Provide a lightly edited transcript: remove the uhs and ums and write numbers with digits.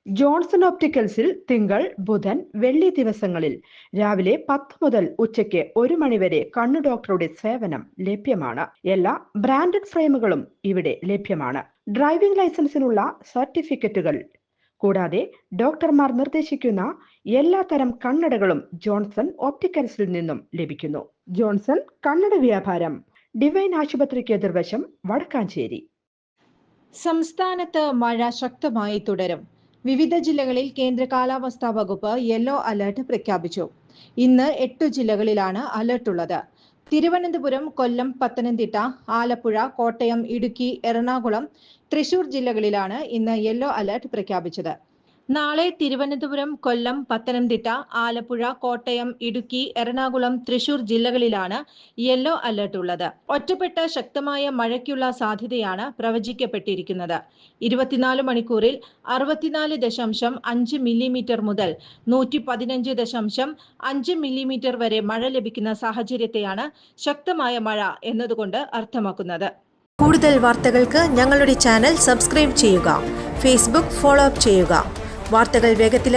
Johnson ഓപ്റ്റിക്കൽസിൽ തിങ്കൾ, ബുധൻ, വെള്ളി ദിവസങ്ങളിൽ രാവിലെ 10 മുതൽ ഉച്ചയ്ക്ക് 1 മണിവരെ കണ്ണു ഡോക്ടറുടെ സേവനം ലഭ്യമാണ്. എല്ലാ ബ്രാൻഡഡ് ഫ്രെയിമുകളും ഇവിടെ ലഭ്യമാണ്. ഡ്രൈവിംഗ് ലൈസൻസിനുള്ള സർട്ടിഫിക്കറ്റുകൾ കൂടാതെ ഡോക്ടർമാർ നിർദ്ദേശിക്കുന്ന എല്ലാത്തരം കണ്ണടകളും ജോൺസൺ ഓപ്റ്റിക്കൽസിൽ നിന്നും ലഭിക്കുന്നു. ജോൺസൺ കണ്ണട വ്യാപാരം, ഡിവൈൻ ആശുപത്രിക്ക് എതിർവശം, വടക്കാഞ്ചേരി. സംസ്ഥാനത്ത് മഴ ശക്തമായി തുടരും. വിവിധ ജില്ലകളിൽ കേന്ദ്ര കാലാവസ്ഥാ വകുപ്പ് യെല്ലോ അലർട്ട് പ്രഖ്യാപിച്ചു. ഇന്ന് 8 ജില്ലകളിലാണ് അലർട്ടുള്ളത്. തിരുവനന്തപുരം, കൊല്ലം, പത്തനംതിട്ട, ആലപ്പുഴ, കോട്ടയം, ഇടുക്കി, എറണാകുളം, തൃശൂർ ജില്ലകളിലാണ് ഇന്ന് യെല്ലോ അലർട്ട് പ്രഖ്യാപിച്ചത്. നാളെ തിരുവനന്തപുരം, കൊല്ലം, പത്തനംതിട്ട, ആലപ്പുഴ, കോട്ടയം, ഇടുക്കി, എറണാകുളം, തൃശൂർ ജില്ലകളിലാണ് യെല്ലോ അലർട്ട് ഉള്ളത്. ഒറ്റപ്പെട്ട ശക്തമായ മഴയ്ക്കുള്ള സാധ്യതയാണ് പ്രവചിക്കപ്പെട്ടിരിക്കുന്നത്. 24 മണിക്കൂറിൽ 64.5 മില്ലിമീറ്റർ മുതൽ 115.5 മില്ലിമീറ്റർ വരെ മഴ ലഭിക്കുന്ന സാഹചര്യത്തെയാണ് ശക്തമായ മഴ എന്നതുകൊണ്ട് അർത്ഥമാക്കുന്നത്. കൂടുതൽ വാർത്തകൾക്ക് ഞങ്ങളുടെ ചാനൽ സബ്സ്ക്രൈബ് ചെയ്യുക. ഫേസ്ബുക്ക് ഫോളോ അപ്പ് ചെയ്യുക. വാർത്തകൾ വേഗത്തിൽ